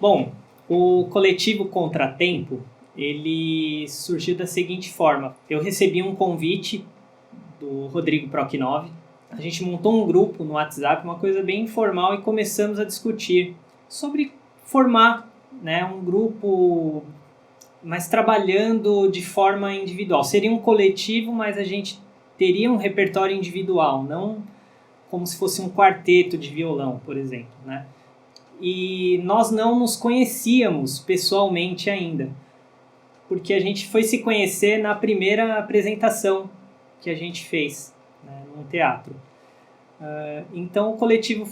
Bom, o coletivo Contratempo, ele surgiu da seguinte forma. Eu recebi um convite do Rodrigo Prochnov. A gente montou um grupo no WhatsApp, uma coisa bem informal, e começamos a discutir sobre formar, né, um grupo, mas trabalhando de forma individual. Seria um coletivo, mas a gente teria um repertório individual, não como se fosse um quarteto de violão, por exemplo, né? E nós não nos conhecíamos pessoalmente ainda, porque a gente foi se conhecer na primeira apresentação que a gente fez, né, num teatro. Então o coletivo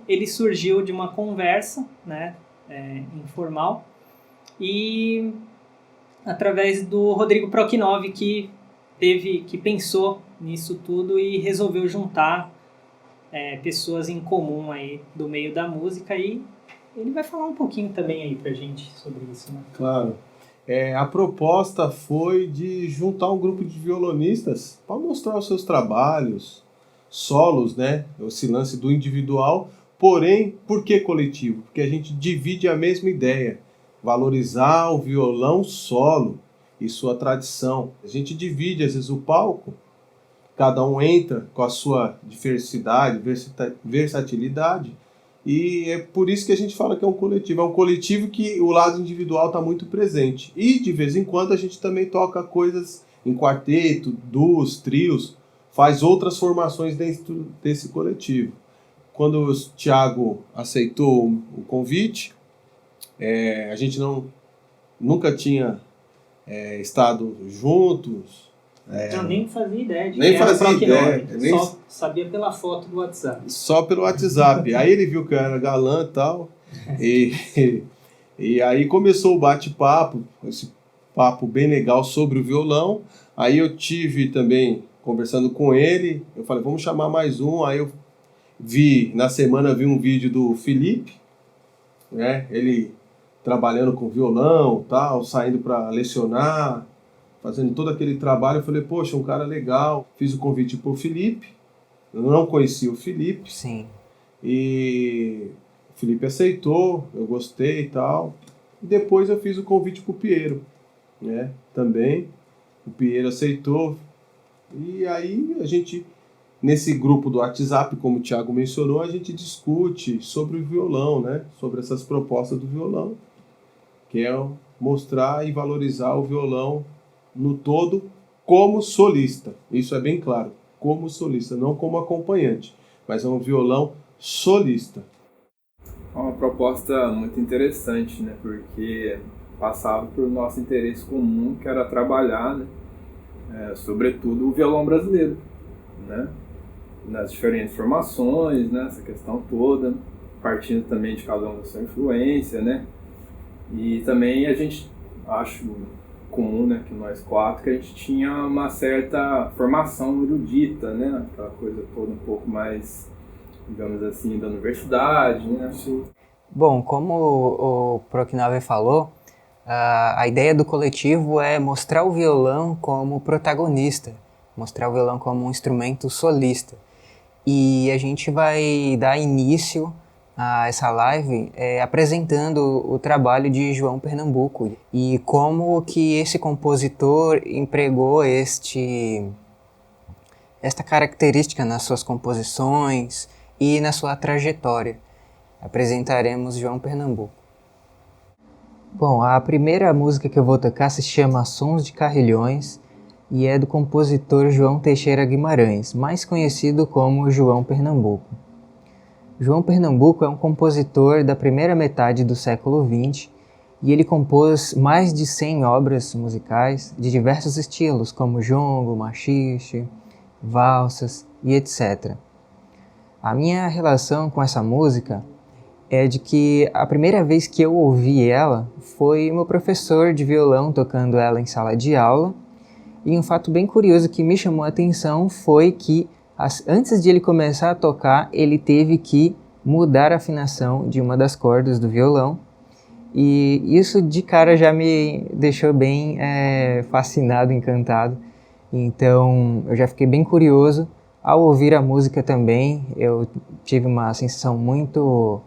ele surgiu de uma conversa, né, informal, e através do Rodrigo Prochnov, que pensou nisso tudo e resolveu juntar pessoas em comum aí do meio da música, e ele vai falar um pouquinho também aí pra gente sobre isso, né? Claro. A proposta foi de juntar um grupo de violonistas para mostrar os seus trabalhos, solos, né? Esse lance do individual. Porém, por que coletivo? Porque a gente divide a mesma ideia. Valorizar o violão solo e sua tradição. A gente divide, às vezes, o palco. Cada um entra com a sua diversidade, versatilidade. E é por isso que a gente fala que é um coletivo. É um coletivo que o lado individual está muito presente. E, de vez em quando, a gente também toca coisas em quarteto, duos, trios, faz outras formações dentro desse coletivo. Quando o Thiago aceitou o convite, a gente nunca tinha estado juntos. Eu nem fazia ideia de nem fazia ideia. Só sabia pela foto do WhatsApp. Só pelo WhatsApp. Aí ele viu que eu era galã e tal. E aí começou o bate-papo, esse papo bem legal sobre o violão. Aí eu tive também, conversando com ele, eu falei, vamos chamar mais um. Aí eu na semana vi um vídeo do Felipe, né? Ele trabalhando com violão, tal, saindo para lecionar, fazendo todo aquele trabalho. Eu falei, poxa, um cara legal. Fiz o convite pro Felipe. Eu não conhecia o Felipe. Sim. E o Felipe aceitou, eu gostei e tal. E depois eu fiz o convite pro Piero, né? Também. O Piero aceitou. E aí a gente, nesse grupo do WhatsApp, como o Thiago mencionou, a gente discute sobre o violão, né? Sobre essas propostas do violão, que é mostrar e valorizar o violão no todo como solista. Isso é bem claro, como solista, não como acompanhante, mas é um violão solista. É uma proposta muito interessante, né? Porque passava por nosso interesse comum, que era trabalhar, né? Sobretudo o violão brasileiro, né? Nas diferentes formações, né? Essa questão toda, partindo também de cada um da sua influência, né? E também a gente, acho comum, né, que nós quatro, que a gente tinha uma certa formação erudita, né? Aquela coisa toda um pouco mais, digamos assim, da universidade, né? Sim. Bom, como o Prochnov falou, a ideia do coletivo é mostrar o violão como protagonista, mostrar o violão como um instrumento solista. E a gente vai dar início a essa live apresentando o trabalho de João Pernambuco e como que esse compositor empregou esta característica nas suas composições e na sua trajetória. Apresentaremos João Pernambuco. Bom, a primeira música que eu vou tocar se chama Sons de Carrilhões e é do compositor João Teixeira Guimarães, mais conhecido como João Pernambuco. João Pernambuco é um compositor da primeira metade do século XX e ele compôs mais de 100 obras musicais de diversos estilos, como jongo, machixe, valsas e etc. A minha relação com essa música é de que a primeira vez que eu ouvi ela foi o meu professor de violão tocando ela em sala de aula. E um fato bem curioso que me chamou a atenção foi que antes de ele começar a tocar, ele teve que mudar a afinação de uma das cordas do violão. E isso de cara já me deixou bem fascinado, encantado. Então eu já fiquei bem curioso. Ao ouvir a música também, eu tive uma sensação muito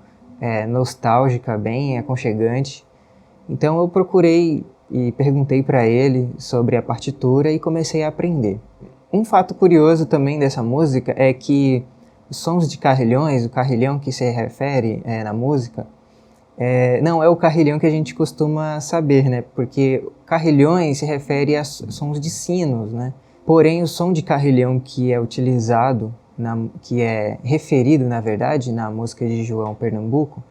nostálgica, bem aconchegante. Então eu procurei e perguntei para ele sobre a partitura e comecei a aprender. Um fato curioso também dessa música é que os sons de carrilhões, o carrilhão que se refere na música, não é o carrilhão que a gente costuma saber, né? Porque carrilhões se refere a sons de sinos, né? Porém, o som de carrilhão que é utilizado, que é referido, na verdade, na música de João Pernambuco,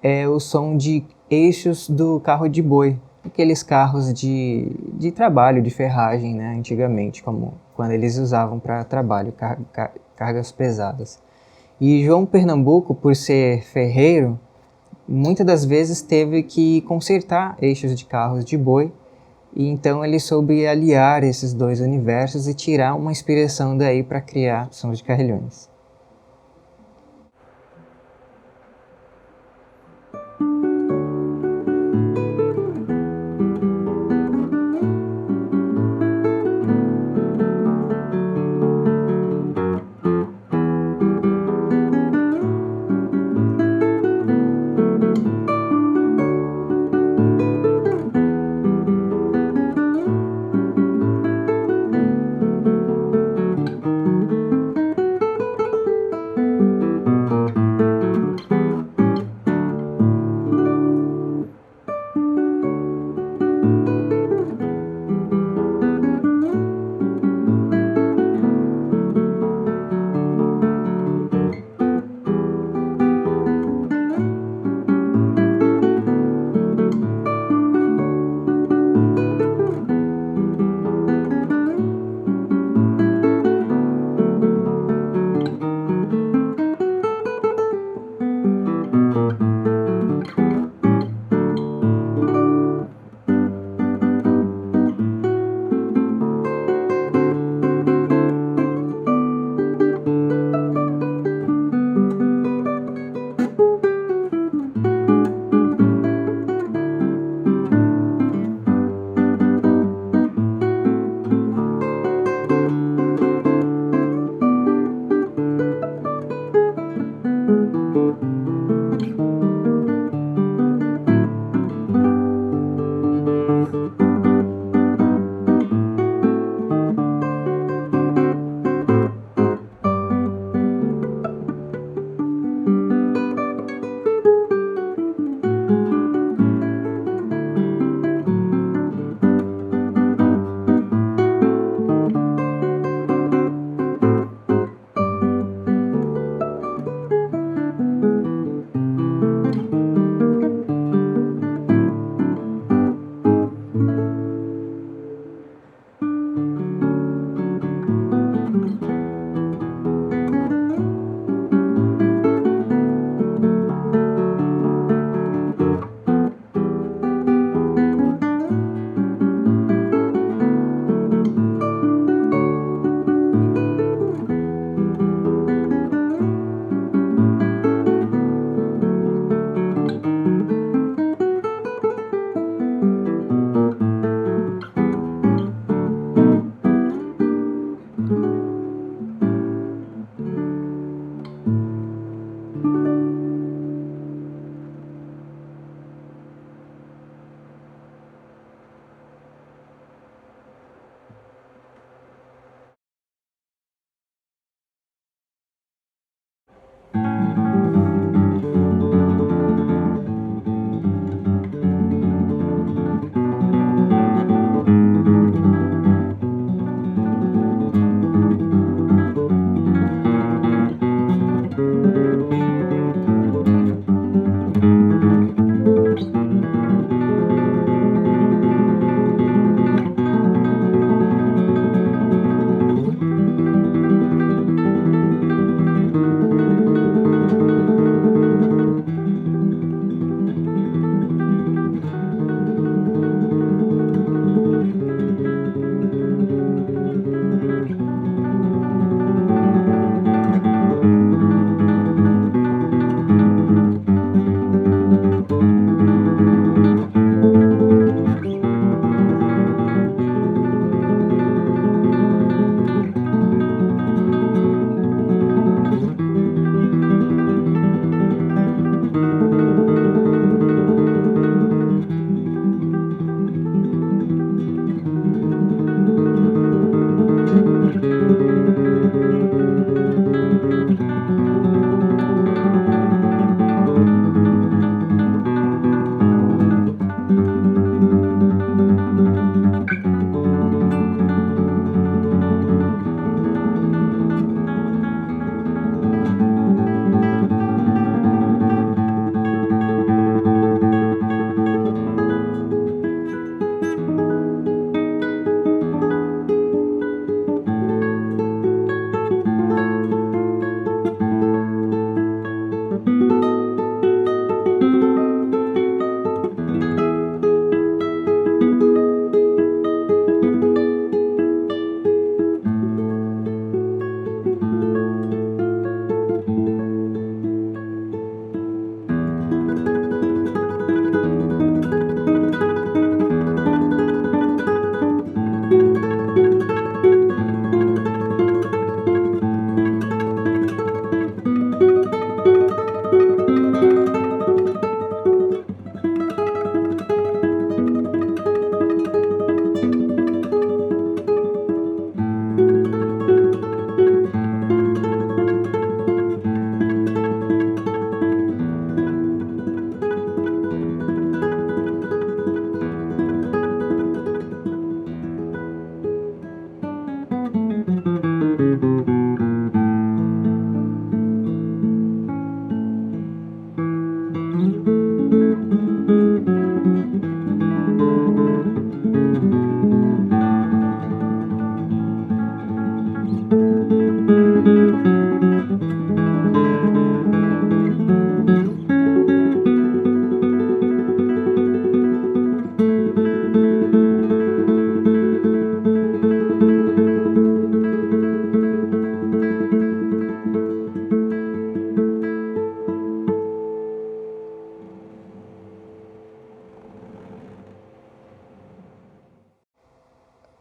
é o som de eixos do carro de boi, aqueles carros de trabalho, de ferragem, né, antigamente, como quando eles usavam para trabalho, cargas pesadas. E João Pernambuco, por ser ferreiro, muitas das vezes teve que consertar eixos de carros de boi, e então ele soube aliar esses dois universos e tirar uma inspiração daí para criar sons de carrilhões.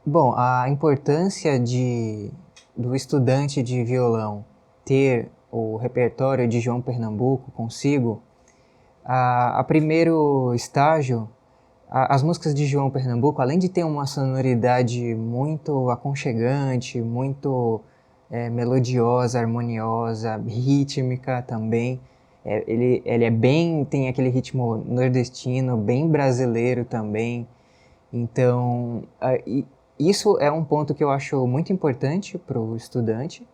Bom, a importância do estudante de violão ter o repertório de João Pernambuco consigo, a primeiro estágio, as músicas de João Pernambuco, além de ter uma sonoridade muito aconchegante, muito melodiosa, harmoniosa, rítmica também, ele é bem, tem aquele ritmo nordestino, bem brasileiro também. Então, isso é um ponto que eu acho muito importante para o estudante,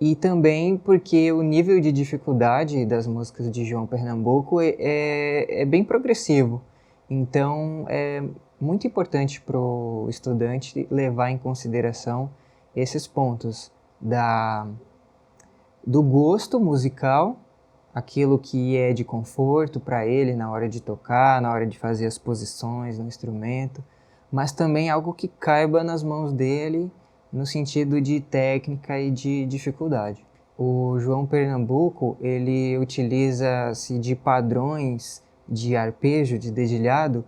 e também porque o nível de dificuldade das músicas de João Pernambuco é bem progressivo. Então, é muito importante para o estudante levar em consideração esses pontos do gosto musical, aquilo que é de conforto para ele na hora de tocar, na hora de fazer as posições no instrumento, mas também algo que caiba nas mãos dele no sentido de técnica e de dificuldade. O João Pernambuco, ele utiliza-se de padrões de arpejo, de dedilhado,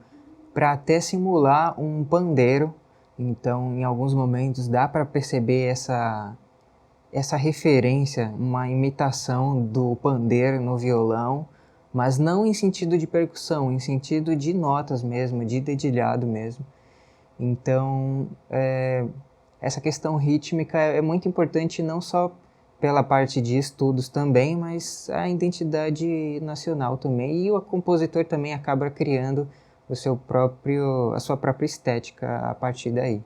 para até simular um pandeiro. Então, em alguns momentos dá para perceber essa referência, uma imitação do pandeiro no violão, mas não em sentido de percussão, em sentido de notas mesmo, de dedilhado mesmo. Então, essa questão rítmica é muito importante não só pela parte de estudos também, mas a identidade nacional também, e o compositor também acaba criando a sua própria estética a partir daí.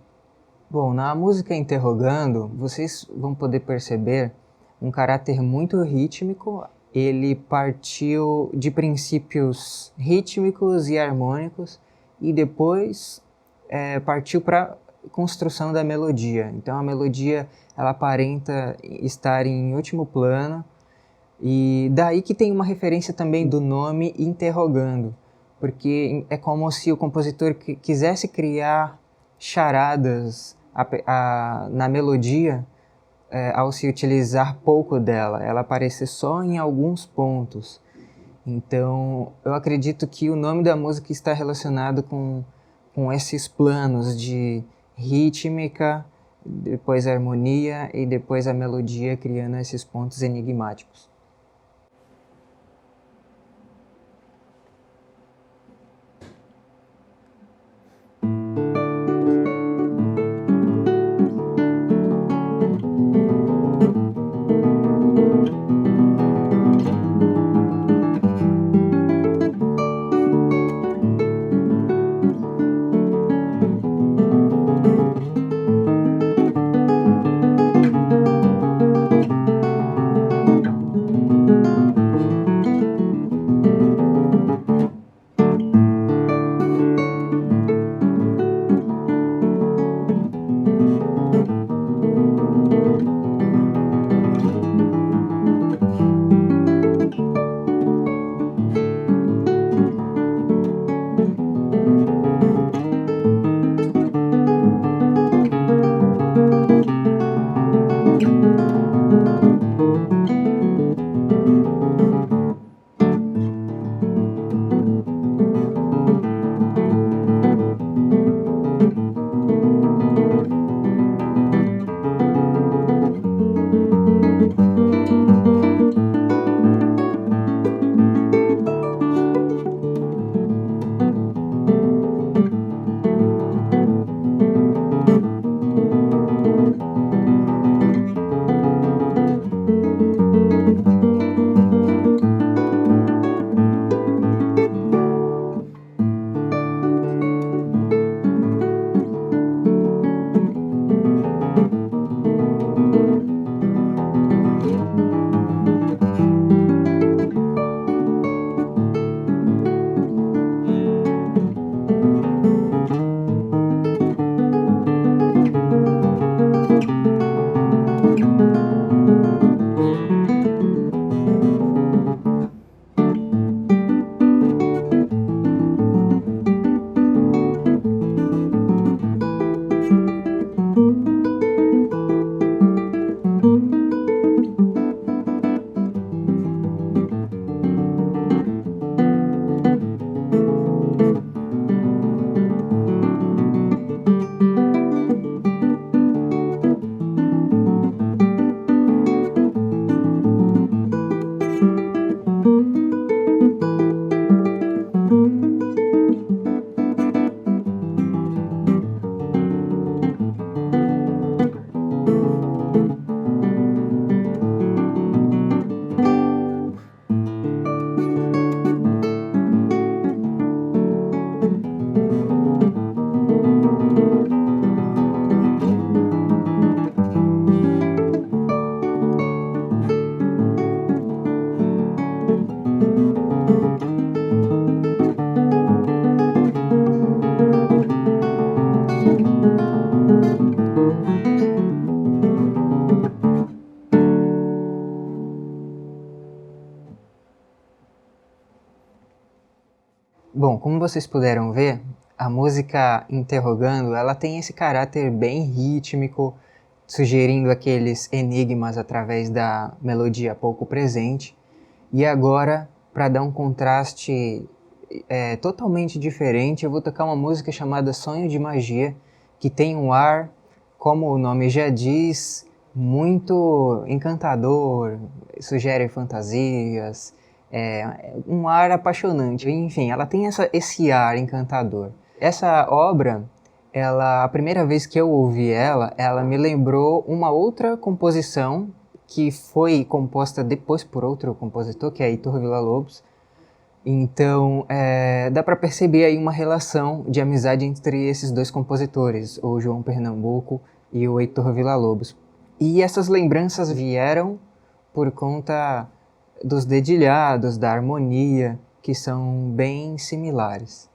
Bom, na música Interrogando, vocês vão poder perceber um caráter muito rítmico. Ele partiu de princípios rítmicos e harmônicos e depois partiu para a construção da melodia. Então a melodia ela aparenta estar em último plano, e daí que tem uma referência também do nome Interrogando, porque é como se o compositor quisesse criar charadas na melodia, ao se utilizar pouco dela, ela aparecer só em alguns pontos. Então, eu acredito que o nome da música está relacionado com esses planos de rítmica, depois a harmonia e depois a melodia, criando esses pontos enigmáticos. Bom, como vocês puderam ver, a música Interrogando, ela tem esse caráter bem rítmico, sugerindo aqueles enigmas através da melodia pouco presente. E agora, para dar um contraste totalmente diferente, eu vou tocar uma música chamada Sonho de Magia, que tem um ar, como o nome já diz, muito encantador, sugere fantasias, um ar apaixonante. Enfim, ela tem esse ar encantador. Essa obra, a primeira vez que eu ouvi ela me lembrou uma outra composição que foi composta depois por outro compositor, que é Heitor Villa-Lobos. Então, dá para perceber aí uma relação de amizade entre esses dois compositores, o João Pernambuco e o Heitor Villa-Lobos. E essas lembranças vieram por conta dos dedilhados, da harmonia, que são bem similares.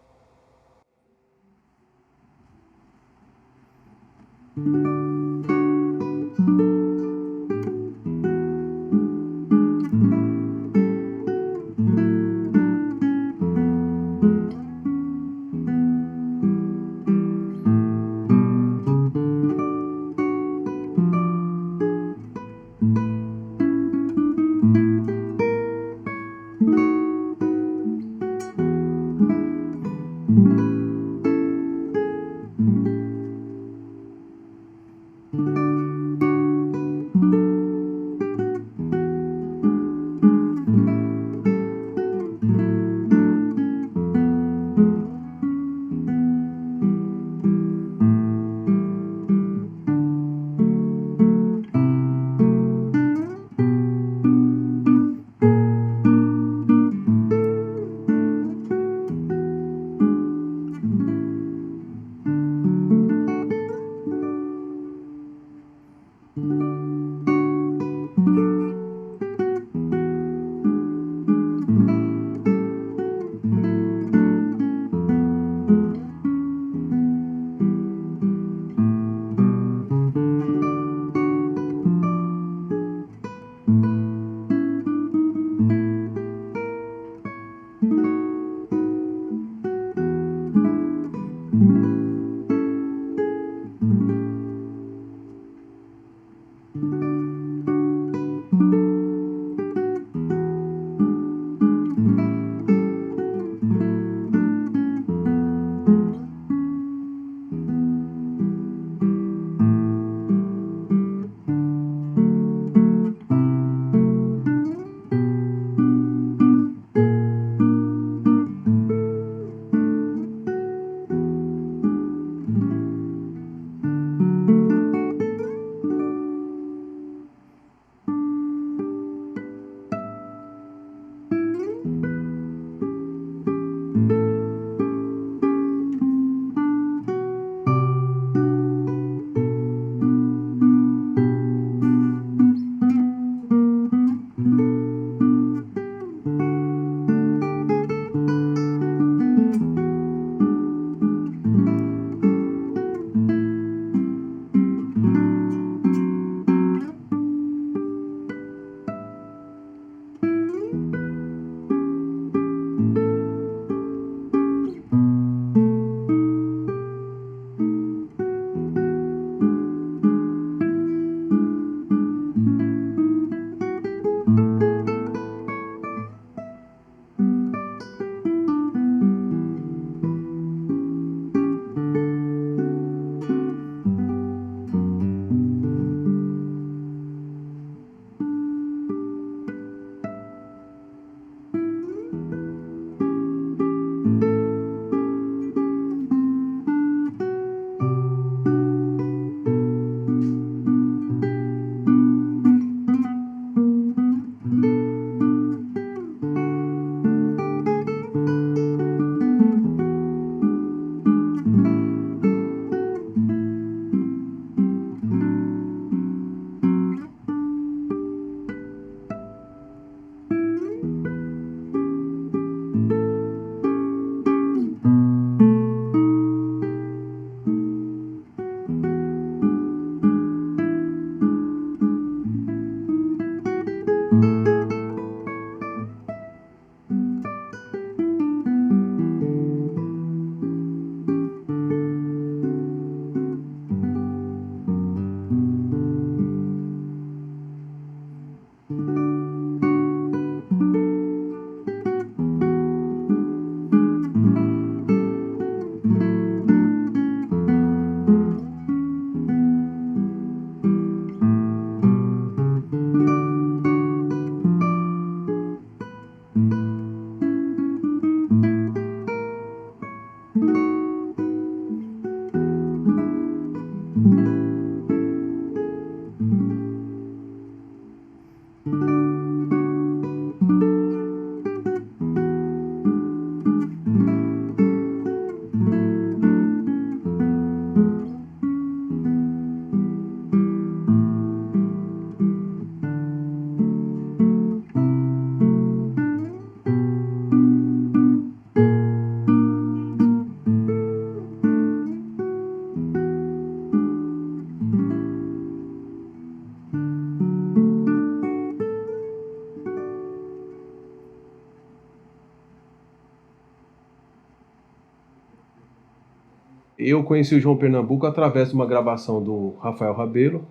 Eu conheci o João Pernambuco através de uma gravação do Rafael Rabelo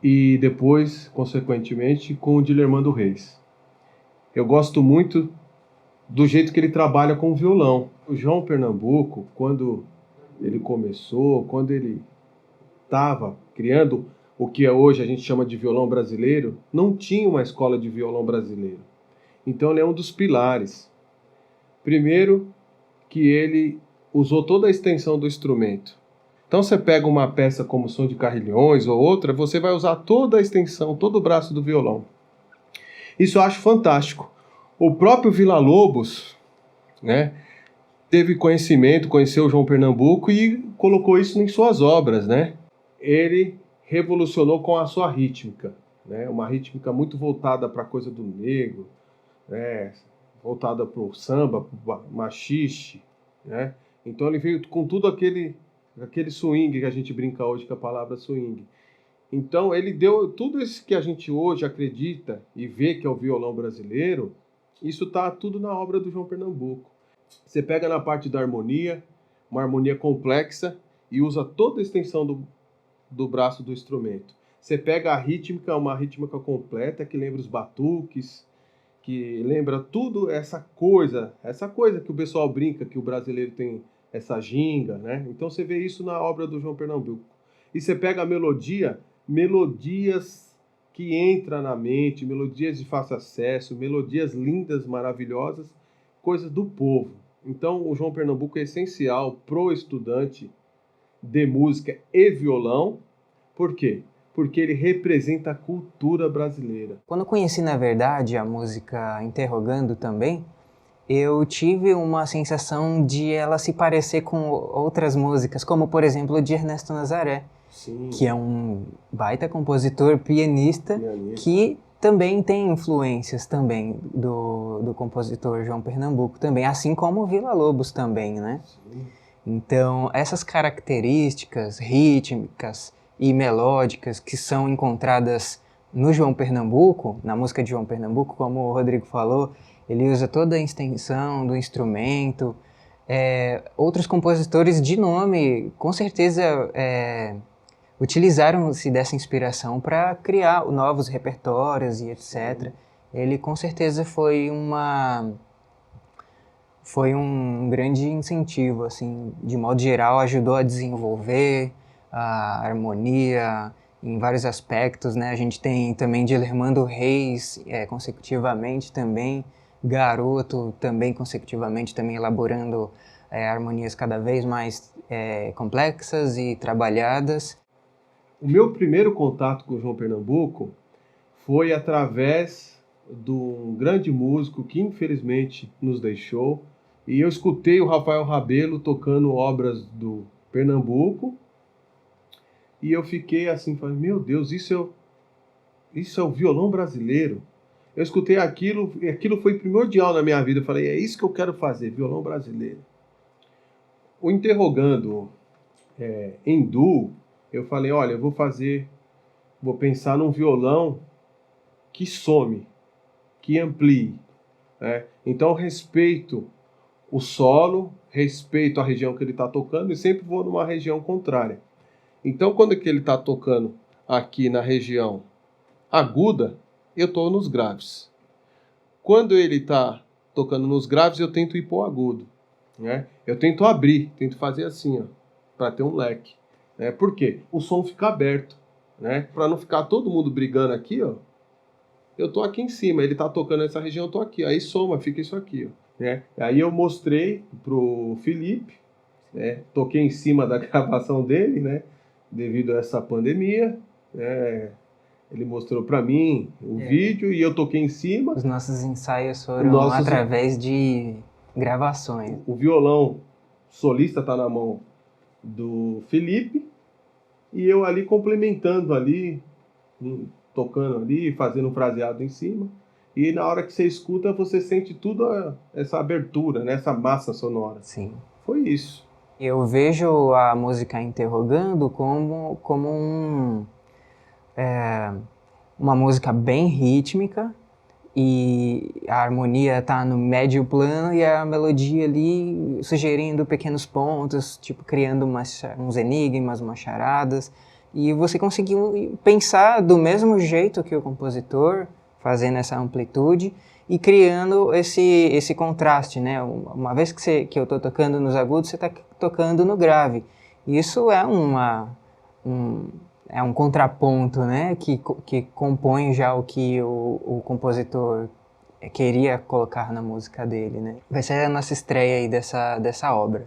e depois, consequentemente, com o Dilermando Reis. Eu gosto muito do jeito que ele trabalha com o violão. O João Pernambuco, quando ele começou, quando ele estava criando o que hoje a gente chama de violão brasileiro, não tinha uma escola de violão brasileiro. Então ele é um dos pilares. Primeiro, que ele usou toda a extensão do instrumento. Então você pega uma peça como Som de Carrilhões ou outra, você vai usar toda a extensão, todo o braço do violão. Isso eu acho fantástico. O próprio Villa-Lobos, né, teve conhecimento, conheceu o João Pernambuco e colocou isso em suas obras, né? Ele revolucionou com a sua rítmica, né? Uma rítmica muito voltada para a coisa do negro, né? Voltada para o samba, para o machixe, né? Então ele veio com tudo aquele swing que a gente brinca hoje com a palavra swing. Então ele deu tudo isso que a gente hoje acredita e vê que é o violão brasileiro, isso está tudo na obra do João Pernambuco. Você pega na parte da harmonia, uma harmonia complexa e usa toda a extensão do braço do instrumento. Você pega a rítmica, uma rítmica completa que lembra os batuques, que lembra tudo essa coisa que o pessoal brinca, que o brasileiro tem essa ginga, né? Então você vê isso na obra do João Pernambuco. E você pega a melodia, melodias que entram na mente, melodias de fácil acesso, melodias lindas, maravilhosas, coisas do povo. Então o João Pernambuco é essencial pro estudante de música e violão. Por quê? Porque ele representa a cultura brasileira. Quando eu conheci, na verdade, a música Interrogando também, eu tive uma sensação de ela se parecer com outras músicas, como, por exemplo, o de Ernesto Nazaré, Sim. Que é um baita compositor, pianista, que também tem influências também do compositor João Pernambuco também, assim como o Villa-Lobos também, né? Sim. Então, essas características rítmicas e melódicas que são encontradas no João Pernambuco, na música de João Pernambuco, como o Rodrigo falou, ele usa toda a extensão do instrumento. Outros compositores de nome, com certeza, utilizaram-se dessa inspiração para criar novos repertórios e etc. Ele, com certeza, foi um grande incentivo, assim, de modo geral, ajudou a desenvolver a harmonia em vários aspectos, né? A gente tem também Dilermando Reis consecutivamente também, Garoto também consecutivamente, também elaborando harmonias cada vez mais complexas e trabalhadas. O meu primeiro contato com o João Pernambuco foi através de um grande músico que infelizmente nos deixou, e eu escutei o Rafael Rabelo tocando obras do Pernambuco, e eu fiquei assim, falei, meu Deus, isso é o violão brasileiro. Eu escutei aquilo, e aquilo foi primordial na minha vida. Eu falei, é isso que eu quero fazer, violão brasileiro. O Interrogando em duo, eu falei, olha, eu vou pensar num violão que some, que amplie, né? Então respeito o solo, respeito a região que ele está tocando e sempre vou numa região contrária. Então quando é que ele está tocando aqui na região aguda, eu estou nos graves. Quando ele está tocando nos graves, eu tento ir para o agudo, né? Eu tento abrir, tento fazer assim, ó, para ter um leque. Né? Por quê? O som fica aberto, né? Para não ficar todo mundo brigando aqui, ó. Eu estou aqui em cima, ele está tocando nessa região, eu estou aqui. Aí soma, fica isso aqui, ó. Né? Aí eu mostrei pro Felipe, né? Toquei em cima da gravação dele, né? Devido a essa pandemia, né? Ele mostrou para mim o vídeo e eu toquei em cima. Os nossos ensaios foram através de gravações. O violão solista está na mão do Felipe e eu ali complementando ali, tocando ali, fazendo um fraseado em cima. E na hora que você escuta, você sente tudo essa abertura, né? Essa massa sonora. Sim. Foi isso. Eu vejo a música Interrogando como uma música bem rítmica e a harmonia está no médio plano e a melodia ali sugerindo pequenos pontos, tipo criando uns enigmas, umas charadas. E você conseguiu pensar do mesmo jeito que o compositor, fazendo essa amplitude e criando esse contraste, né? Uma vez que eu estou tocando nos agudos, você está tocando no grave. Isso é um contraponto, né? Que compõe já o que o compositor queria colocar na música dele, né? Vai ser a nossa estreia aí dessa obra.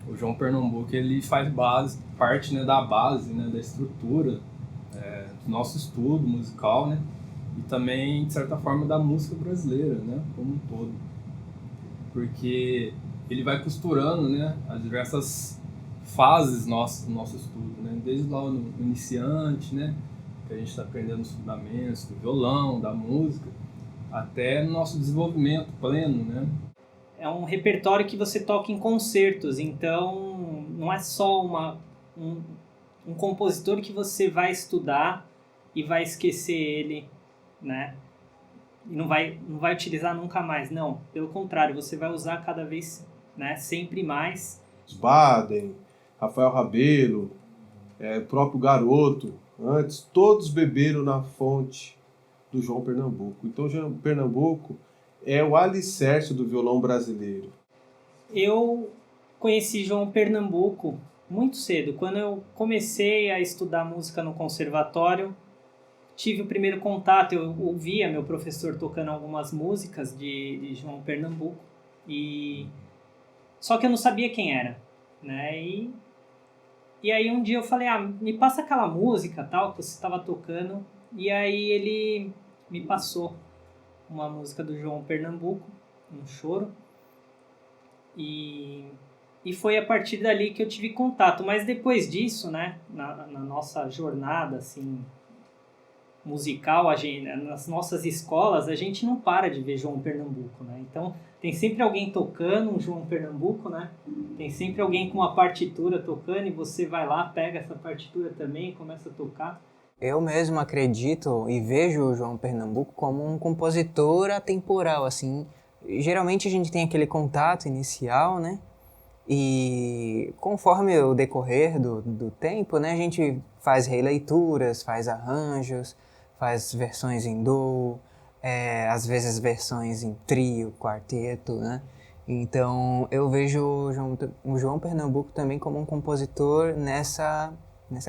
O João Pernambuco ele faz parte, né, da base, né, da estrutura do nosso estudo musical, né, e também, de certa forma, da música brasileira, né, como um todo. Porque ele vai costurando, né, as diversas fases nossas do nosso estudo, né, desde lá no iniciante, né, que a gente está aprendendo os fundamentos do violão, da música, até no nosso desenvolvimento pleno, né. É um repertório que você toca em concertos, então não é só um compositor que você vai estudar e vai esquecer ele, né? E não vai utilizar nunca mais. Não, pelo contrário, você vai usar cada vez, né, sempre mais. Baden, Rafael Rabelo, o próprio Garoto, antes, todos beberam na fonte do João Pernambuco. Então, o João Pernambuco é o alicerce do violão brasileiro. Eu conheci João Pernambuco muito cedo. Quando eu comecei a estudar música no conservatório, tive o primeiro contato. Eu ouvia meu professor tocando algumas músicas de João Pernambuco. Só que eu não sabia quem era, né? E aí um dia eu falei, me passa aquela música tal que você estava tocando. E aí ele me passou uma música do João Pernambuco, um choro, e foi a partir dali que eu tive contato. Mas depois disso, né, na nossa jornada assim, musical, nas nossas escolas, a gente não para de ver João Pernambuco, né? Então tem sempre alguém tocando um João Pernambuco, né? Tem sempre alguém com uma partitura tocando e você vai lá, pega essa partitura também e começa a tocar. Eu mesmo acredito e vejo o João Pernambuco como um compositor atemporal, assim. Geralmente a gente tem aquele contato inicial, né? E conforme o decorrer do tempo, né, a gente faz releituras, faz arranjos, faz versões em duo, às vezes versões em trio, quarteto, né? Então eu vejo o João Pernambuco também como um compositor nessa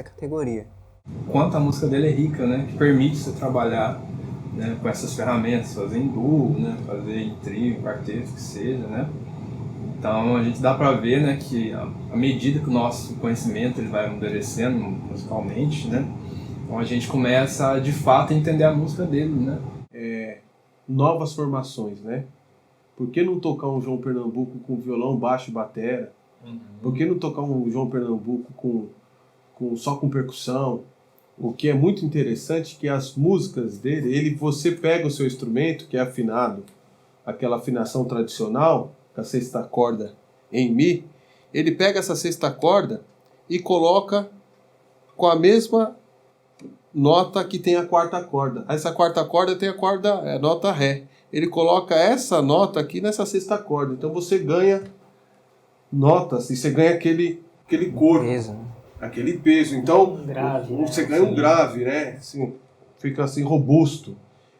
categoria. Quanto a música dele é rica, né, que permite você trabalhar, né, com essas ferramentas, fazer em duo, né, fazer em trio, em quarteto, que seja, né. Então a gente dá para ver, né, que à medida que o nosso conhecimento ele vai amadurecendo musicalmente, né, então a gente começa de fato a entender a música dele, né. Novas formações, né? Por que não tocar um João Pernambuco com violão, baixo e batera? Por que não tocar um João Pernambuco só com percussão? O que é muito interessante é que as músicas dele, você pega o seu instrumento, que é afinado, aquela afinação tradicional, com a sexta corda em Mi, ele pega essa sexta corda e coloca com a mesma nota que tem a quarta corda. Essa quarta corda tem a nota Ré. Ele coloca essa nota aqui nessa sexta corda. Então você ganha notas e você ganha aquele corpo. Peso, né? Aquele peso. Então, Grave, você né? ganha um grave, né? Assim, fica assim, robusto.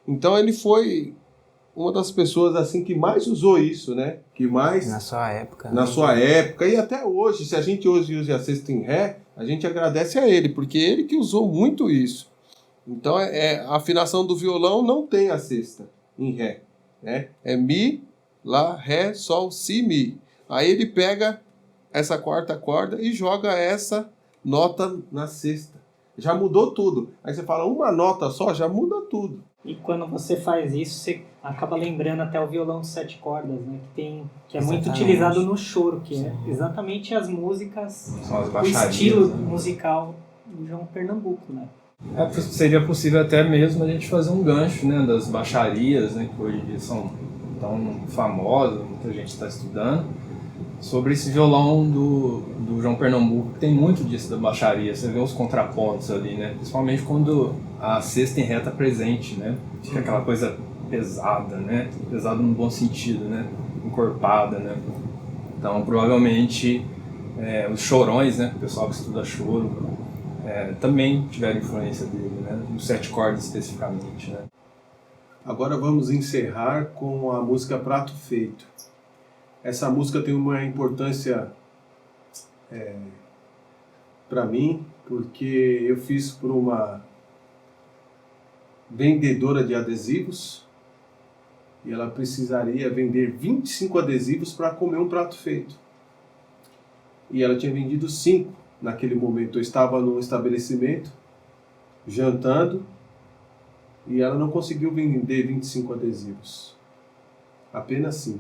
Então, ele foi uma das pessoas assim que mais usou isso, né? Que mais... Na sua época. Na né? sua época. E até hoje, se a gente hoje usa a sexta em Ré, a gente agradece a ele, porque ele que usou muito isso. Então, a afinação do violão não tem a sexta em Ré, né? É Mi, Lá, Ré, Sol, Si, Mi. Aí ele pega essa quarta corda e joga essa nota na sexta. Já mudou tudo. Aí você fala, uma nota só já muda tudo. E quando você faz isso, você acaba lembrando até o violão de 7 cordas, né? Que é muito Exatamente. utilizado no choro, que é exatamente as músicas, São as o baixarias, estilo né? musical do João Pernambuco, né? Seria possível até mesmo a gente fazer um gancho, né, das baixarias, né, que hoje em dia são tão famosas, muita gente está estudando, sobre esse violão do João Pernambuco, que tem muito disso da baixaria. Você vê os contrapontos ali, né, principalmente quando a sexta em Ré está presente, né, fica aquela coisa pesada, né, pesada no bom sentido, né, encorpada, né. Então provavelmente os chorões, né, o pessoal que estuda choro, também tiveram influência dele, né? Os 7 cordas especificamente, né? Agora vamos encerrar com a música Prato Feito. Essa música tem uma importância para mim, porque eu fiz por uma vendedora de adesivos e ela precisaria vender 25 adesivos para comer um prato feito. e ela tinha vendido 5 naquele momento. Eu estava num estabelecimento, jantando, e ela não conseguiu vender 25 adesivos, apenas 5.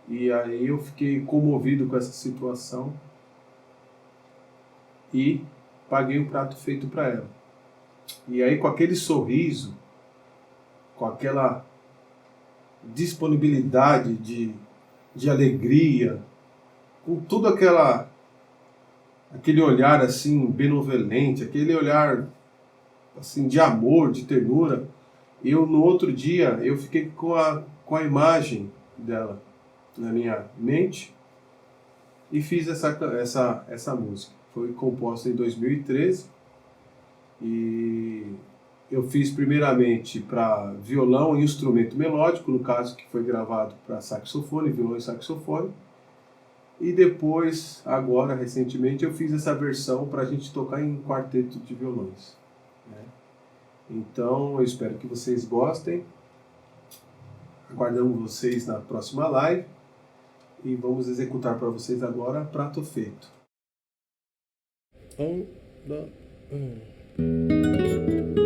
E aí eu fiquei comovido com essa situação e paguei um prato feito para ela. E aí, com aquele sorriso, com aquela disponibilidade de alegria, com tudo aquele olhar assim benevolente, aquele olhar assim de amor, de ternura, no outro dia eu fiquei com a imagem dela na minha mente e fiz essa música. Foi composta em 2013 e eu fiz primeiramente para violão e instrumento melódico, no caso que foi gravado para saxofone, violão e saxofone. E depois, agora, recentemente, eu fiz essa versão para a gente tocar em quarteto de violões, né? Então, eu espero que vocês gostem. Aguardamos vocês na próxima live. E vamos executar para vocês agora Prato Feito. 1, 2, 1.